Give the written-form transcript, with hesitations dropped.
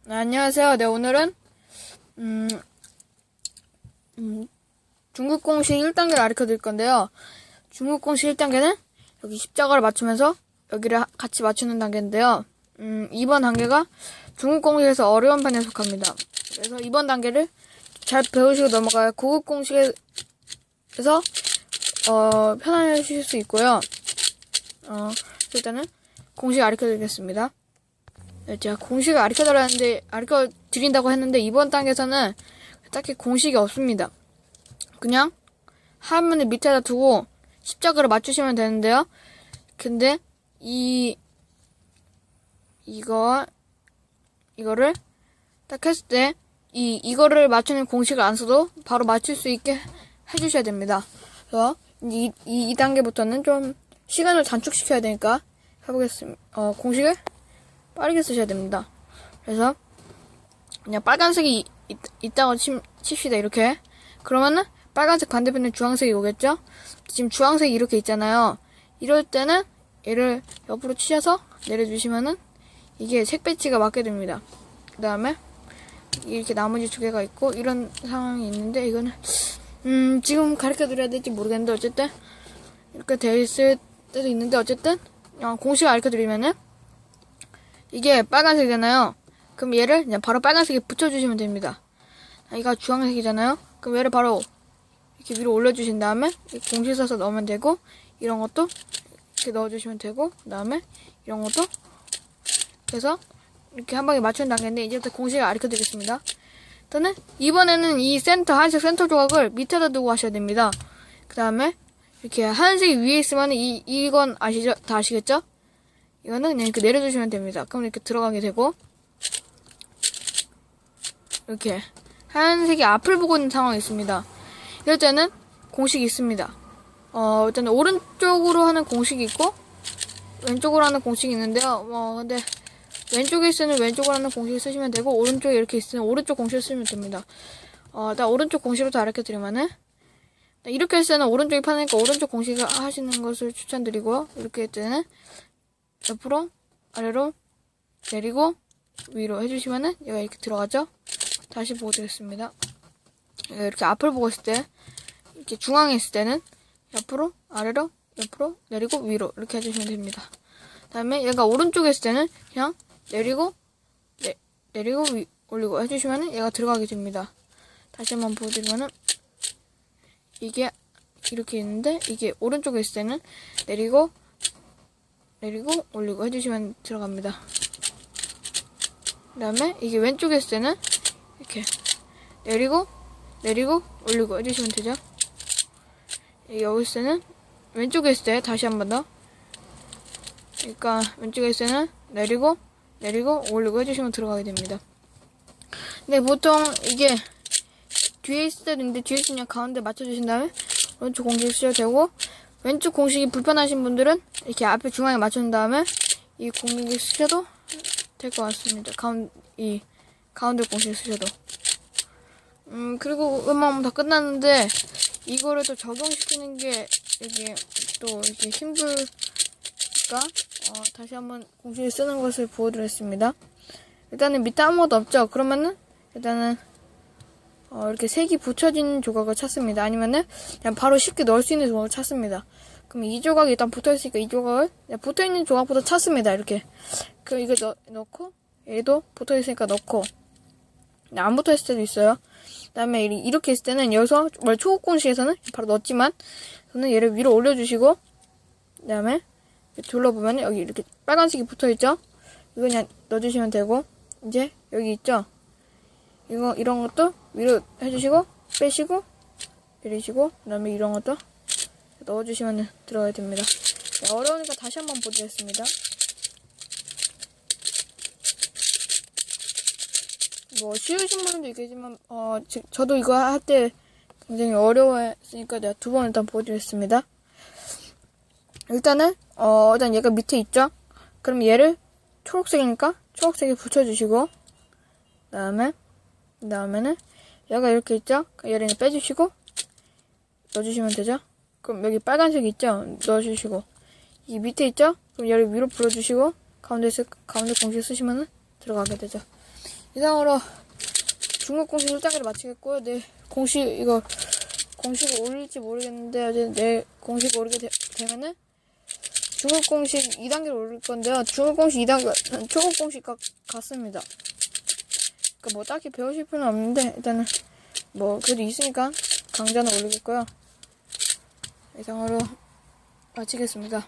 네, 안녕하세요. 네, 오늘은 중국 공식 1단계를 가르쳐 드릴 건데요. 중국 공식 1단계는 여기 십자가를 맞추면서 여기를 같이 맞추는 단계인데요. 이번 단계가 중국 공식에서 어려운 편에 속합니다. 그래서 이번 단계를 잘 배우시고 넘어가야 고급 공식에서 편안하실 수 있고요. 일단은 공식 가르쳐 드리겠습니다. 네, 제가 공식을 가르쳐 드린다고 했는데 이번 단계에서는 딱히 공식이 없습니다. 그냥 화면을 밑에다 두고 십자가를 맞추시면 되는데요. 근데 이거를 딱 했을 때 이거를 맞추는 공식을 안 써도 바로 맞출 수 있게 해주셔야 됩니다. 그래서 이 단계부터는 좀 시간을 단축시켜야 되니까 해보겠습니다. 공식을 빠르게 쓰셔야 됩니다. 그래서 그냥 빨간색이 있다고 칩시다. 이렇게. 그러면은 빨간색 반대편에 주황색이 오겠죠? 지금 주황색이 이렇게 있잖아요. 이럴 때는 얘를 옆으로 치셔서 내려주시면은 이게 색 배치가 맞게 됩니다. 그 다음에 이렇게 나머지 두 개가 있고 이런 상황이 있는데 이거는 지금 가르쳐 드려야 될지 모르겠는데 어쨌든 이렇게 돼 있을 때도 있는데 어쨌든 공식을 가르쳐 드리면은 이게 빨간색이잖아요. 그럼 얘를 그냥 바로 빨간색에 붙여주시면 됩니다. 이거 주황색이잖아요. 그럼 얘를 바로 이렇게 위로 올려주신 다음에 공식 써서 넣으면 되고, 이런 것도 이렇게 넣어주시면 되고, 그 다음에 이런 것도 그래서 이렇게 한 방에 맞추는 단계인데 이제부터 공식을 가르쳐 드리겠습니다. 일단은 이번에는 이 하얀색 센터 조각을 밑에다 두고 하셔야 됩니다. 그 다음에 이렇게 하얀색이 위에 있으면 이건 아시죠? 다 아시겠죠? 이거는 그냥 이렇게 내려주시면 됩니다. 그럼 이렇게 들어가게 되고, 이렇게 하얀색이 앞을 보고 있는 상황이 있습니다. 이럴 때는 공식이 있습니다. 일단은 오른쪽으로 하는 공식이 있고 왼쪽으로 하는 공식이 있는데요. 근데 왼쪽에 있으면 왼쪽으로 하는 공식을 쓰시면 되고, 오른쪽에 이렇게 있으면 오른쪽 공식을 쓰시면 됩니다. 일단 오른쪽 공식부터 가르쳐 드리면은, 이렇게 했을 때는 오른쪽이 편하니까 오른쪽 공식을 하시는 것을 추천드리고요. 이렇게 할 때는 옆으로, 아래로, 내리고, 위로 해주시면은 얘가 이렇게 들어가죠? 다시 보여드리겠습니다. 이렇게 앞을 보고 있을 때, 이렇게 중앙에 있을 때는 옆으로, 아래로, 옆으로, 내리고, 위로 이렇게 해주시면 됩니다. 그 다음에 얘가 오른쪽에 있을 때는 그냥 내리고, 내리고, 올리고 해주시면은 얘가 들어가게 됩니다. 다시 한번 보여드리면은, 이게 이렇게 있는데, 이게 오른쪽에 있을 때는 내리고, 올리고 해주시면 들어갑니다. 그 다음에 이게 왼쪽에 있을 때는 이렇게 내리고, 올리고 해주시면 되죠. 여기 있을 때는 왼쪽에 있을 때 다시 한 번 더. 그러니까 왼쪽에 있을 때는 내리고, 올리고 해주시면 들어가게 됩니다. 근데 보통 이게 뒤에 있을 때도 있는데 뒤에 있으면 가운데 맞춰주신 다음에 오른쪽 공식 쓰셔도 되고, 왼쪽 공식이 불편하신 분들은 이렇게 앞에 중앙에 맞춘 다음에 이 공식을 쓰셔도 될 것 같습니다. 가운데 공식 쓰셔도. 그리고 웬만하면 다 끝났는데 이거를 또 적용시키는 게 이게 또 이렇게 힘들까? 다시 한번 공식을 쓰는 것을 보여드리겠습니다. 일단은 밑에 아무것도 없죠? 그러면은 일단은 이렇게 색이 붙여진 조각을 찾습니다. 아니면은 그냥 바로 쉽게 넣을 수 있는 조각을 찾습니다. 그럼 이 조각이 일단 붙어있으니까 이 조각을 붙어있는 조각부터 찾습니다. 이렇게. 그럼 이거 넣고, 얘도 붙어있으니까 넣고, 안 붙어있을 때도 있어요. 그 다음에 이렇게 있을 때는 여기서 초급 공식에서는 바로 넣었지만 저는 얘를 위로 올려주시고, 그 다음에 둘러보면 여기 이렇게 빨간색이 붙어있죠? 이거 그냥 넣어주시면 되고, 이제 여기 있죠? 이런 것도 위로 해주시고, 빼시고, 내리시고, 그 다음에 이런 것도 넣어주시면 들어가야 됩니다. 네, 어려우니까 다시 한번 보여드리겠습니다. 쉬우신 분도 있겠지만, 저도 이거 할 때 굉장히 어려워했으니까 내가 두 번 일단 보여드리겠습니다. 일단 얘가 밑에 있죠? 그럼 얘를 초록색이니까 초록색에 붙여주시고, 그다음에는 얘가 이렇게 있죠? 얘를 빼주시고 넣어주시면 되죠? 그럼 여기 빨간색이 있죠? 넣어주시고, 이 밑에 있죠? 그럼 얘를 위로 불어주시고 가운데 공식 쓰시면은 들어가게 되죠. 이상으로 중국 공식 1단계를 마치겠고요. 네, 공식을 올릴지 모르겠는데, 어제 내 공식 오르게 되면은, 중국 공식 2단계를 올릴 건데요. 중국 공식 2단계, 초급 공식 같습니다. 그러니까 뭐 딱히 배우실 필요는 없는데, 일단은, 뭐, 그래도 있으니까, 강좌는 올리겠고요. 이상으로 마치겠습니다.